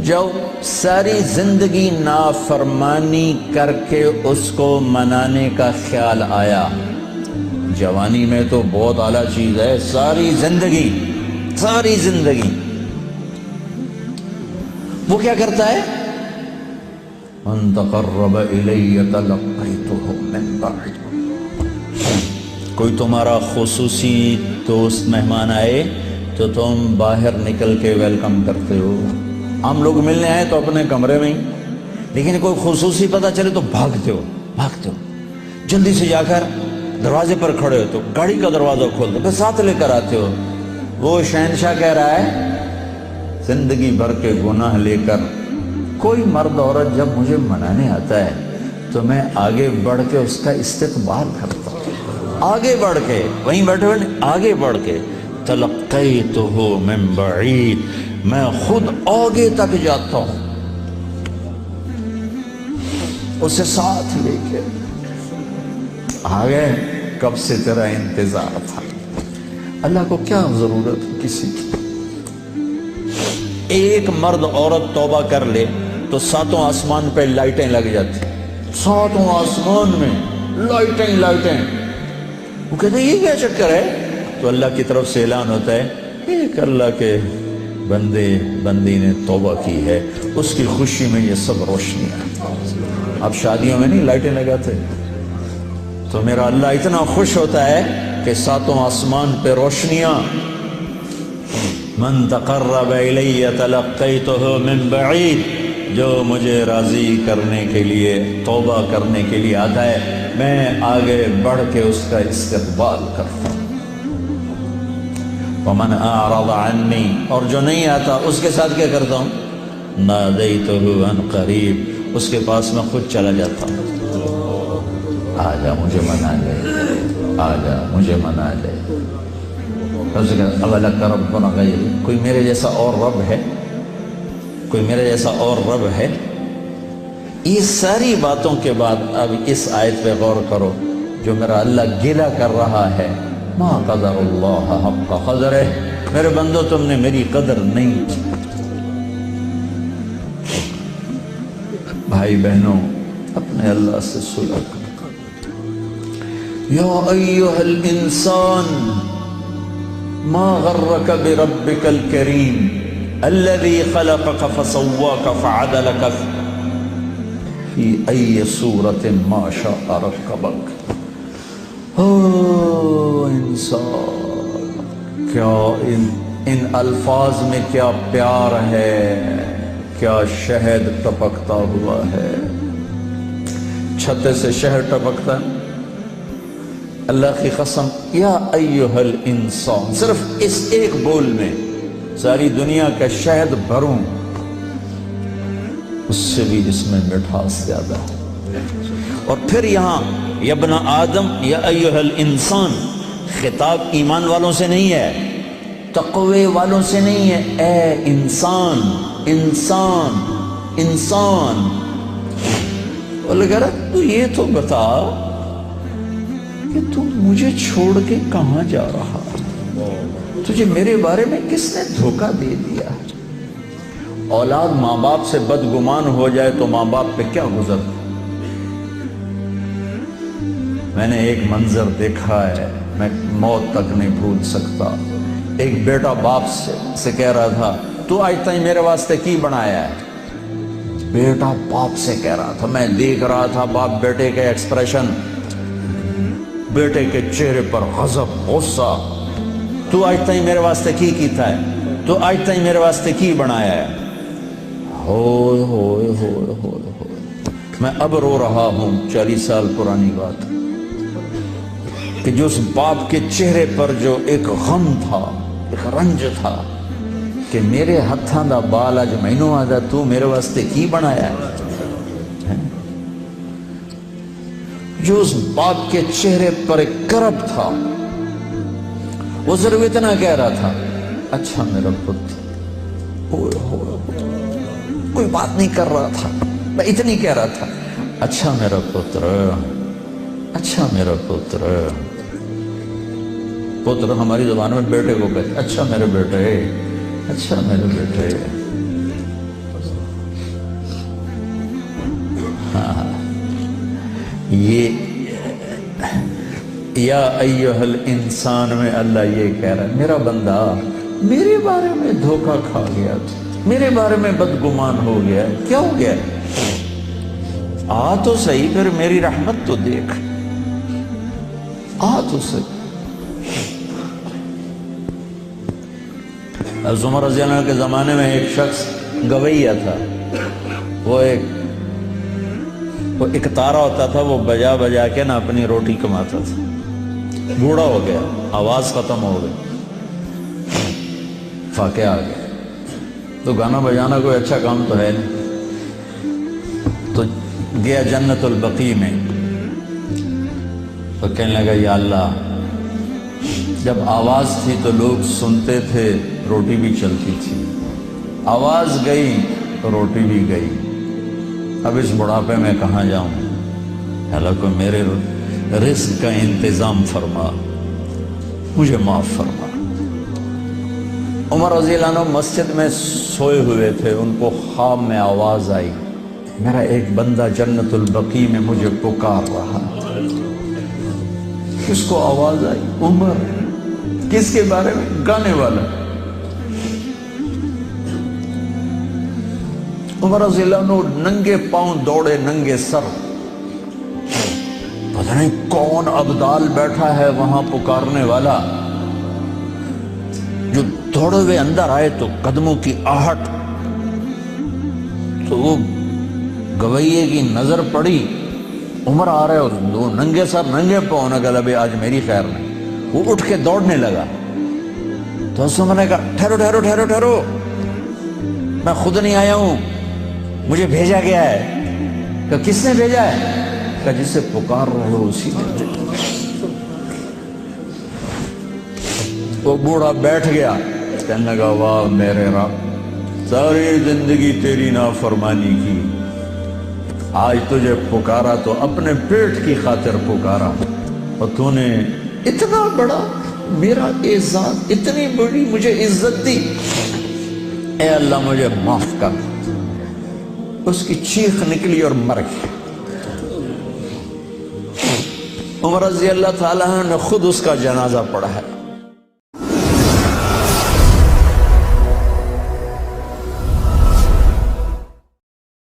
جو ساری زندگی نافرمانی کر کے اس کو منانے کا خیال آیا، جوانی میں تو بہت اعلیٰ چیز ہے، ساری زندگی وہ کیا کرتا ہے؟ من تقرب الی تلقیتہ من بعید، کوئی تمہارا خصوصی دوست مہمان آئے تو تم باہر نکل کے ویلکم کرتے ہو۔ ہم لوگ ملنے آئے تو اپنے کمرے میں ہی، لیکن کوئی خصوصی پتہ چلے تو بھاگتے ہو، جلدی سے جا کر دروازے پر کھڑے ہو تو گاڑی کا دروازہ کھول دو، پھر ساتھ لے کر آتے ہو۔ وہ شہنشاہ کہہ رہا ہے زندگی بھر کے گناہ لے کر کوئی مرد عورت جب مجھے منانے آتا ہے تو میں آگے بڑھ کے اس کا استقبال کرتا ہوں، آگے بڑھ کے، وہیں بیٹھے ہوئے آگے بڑھ کے، تلقیتہ من بعید، میں خود آگے تک جاتا ہوں اسے ساتھ لے کے۔ آگے کب سے تیرا انتظار تھا، اللہ کو کیا ضرورت کسی کی؟ ایک مرد عورت توبہ کر لے تو ساتوں آسمان پہ لائٹیں لگ جاتی، ساتوں آسمان میں لائٹیں۔ وہ کہتے ہیں یہ کیا چکر ہے؟ تو اللہ کی طرف سے اعلان ہوتا ہے ایک اللہ کے بندی نے توبہ کی ہے، اس کی خوشی میں یہ سب روشنیاں۔ اب شادیوں میں نہیں لائٹیں لگاتے، تو میرا اللہ اتنا خوش ہوتا ہے کہ ساتوں آسمان پہ روشنیاں۔ من تقرب الی تلقیتہ من بعید، جو مجھے راضی کرنے کے لیے، توبہ کرنے کے لیے آتا ہے، میں آگے بڑھ کے اس کا استقبال کرتا ہوں۔ ومن اعرض عنی، اور جو نہیں آتا اس کے ساتھ کیا کرتا ہوں؟ نادیتہ عن قریب، اس کے پاس میں خود چلا جاتا ہوں، آجا مجھے منا لے، آجا مجھے منا لے۔ اولک ربنا غیر، کوئی میرے جیسا اور رب ہے؟ کوئی میرے جیسا اور رب ہے؟ یہ ساری باتوں کے بعد اب اس آیت پہ غور کرو، جو میرا اللہ گلہ کر رہا ہے، ما قدر اللہ حق قدرہ، میرے بندو تم نے میری قدر نہیں کی۔ بھائی بہنوں، اپنے اللہ سے صلح کرو۔ یا ایہا الانسان ما غرک بربک الکریم الذی خلقک فسواک فعدلک فی ای صورت ما شاء رکبک۔ انسان، کیا ان الفاظ میں کیا پیار ہے، کیا شہد ٹپکتا ہوا ہے، چھتے سے شہد ٹپکتا ہے۔ اللہ کی قسم، یا ایہا الانسان، صرف اس ایک بول میں ساری دنیا کا شہد بھروں، اس سے بھی اس میں مٹھاس زیادہ ہے۔ اور پھر یہاں یا ابن آدم یا ایہا الانسان، خطاب ایمان والوں سے نہیں ہے، تقوی والوں سے نہیں ہے، اے انسان، انسان، انسان۔ اور لگا رہا تو یہ تو بتا کہ تو مجھے چھوڑ کے کہاں جا رہا، تجھے میرے بارے میں کس نے دھوکہ دے دیا؟ اولاد ماں باپ سے بدگمان ہو جائے تو ماں باپ پہ کیا گزرتا؟ میں نے ایک منظر دیکھا ہے، میں موت تک نہیں بھول سکتا۔ ایک بیٹا باپ سے کہہ رہا تھا تو آج تک میرے واسطے کی بنایا ہے؟ بیٹا باپ سے کہہ رہا تھا، میں دیکھ رہا تھا باپ بیٹے کے ایکسپریشن، بیٹے کے چہرے پر غضب، غصہ، تو آج تک میرے واسطے کی کیتا ہے، تو آج تک میرے واسطے کی بنایا ہے؟ ہوئے ہوئے ہوئے ہوئے ہوئے، میں اب رو رہا ہوں، 40 سال پرانی بات، کہ جو اس باپ کے چہرے پر جو ایک غم تھا، ایک رنج تھا، کہ میرے ہتھاں دا بال اج مینوں آدا تو میرے واسطے کی بنایا ہے؟ جو اس باپ کے چہرے پر ایک کرب تھا، وہ صرف اتنا کہہ رہا تھا، اچھا میرا پتر، کوئی بات نہیں کر رہا تھا، میں اتنی کہہ رہا تھا، اچھا میرا پتر، اچھا میرا پتر۔ پتر ہماری زبان میں بیٹے کو کہتے، اچھا میرے بیٹے، اچھا میرے بیٹے۔ یہ یا ایھا الانسان میں اللہ یہ کہہ رہا ہے میرا بندہ میرے بارے میں دھوکہ کھا گیا، میرے بارے میں بدگمان ہو گیا، کیا ہو گیا؟ آ تو صحیح، پھر میری رحمت تو دیکھ، آ تو صحیح۔ حضرت عمر رضی اللہ عنہ کے زمانے میں ایک شخص گویہ تھا، وہ ایک تارا ہوتا تھا، وہ بجا بجا کے نا اپنی روٹی کماتا تھا، بوڑھا ہو گیا، آواز ختم ہو گئی، فاقے آ گیا، تو گانا بجانا کوئی اچھا کام تو ہے نہیں، تو گیا جنت البقیع میں، تو کہنے لگا یا اللہ جب آواز تھی تو لوگ سنتے تھے، روٹی بھی چلتی تھی، آواز گئی تو روٹی بھی گئی، اب اس بڑھاپے میں کہاں جاؤں؟ اللہ کو میرے رزق کا انتظام فرما، مجھے معاف فرما۔ عمر رضی اللہ عنہ مسجد میں سوئے ہوئے تھے، ان کو خواب میں آواز آئی، میرا ایک بندہ جنت البقیع میں مجھے پکار رہا ہے۔ کس کو آواز آئی؟ عمر۔ کس کے بارے میں؟ گانے والا۔ عمر رضی اللہ عنہ ننگے پاؤں دوڑے، ننگے سر، پتہ نہیں کون ابدال بیٹھا ہے وہاں پکارنے والا، جو دوڑے ہوئے اندر آئے تو قدموں کی آہٹ، تو وہ گویے کی نظر پڑی، عمر آ رہے اور دو ننگے سر ننگے پاؤں، نے کہا ابھی آج میری خیر نہیں۔ وہ اٹھ کے دوڑنے لگا تو اس نے کہا ٹھہرو ٹھہرو ٹھہرو ٹھہرو، میں خود نہیں آیا ہوں، مجھے بھیجا گیا ہے۔ کہ کس نے بھیجا ہے؟ کہ جس سے پکار رہے ہو اسی نے۔ وہ بوڑھا بیٹھ گیا، کہنے لگا واہ میرے رب، ساری زندگی تیری نافرمانی کی، آج تجھے پکارا تو اپنے پیٹ کی خاطر پکارا، اور تو نے اتنا بڑا میرا اعزاز، اتنی بڑی مجھے عزت دی، اے اللہ مجھے معاف کر۔ اس کی چیخ نکلی اور مر گئی۔ عمر رضی اللہ تعالیٰ نے خود اس کا جنازہ پڑھا ہے۔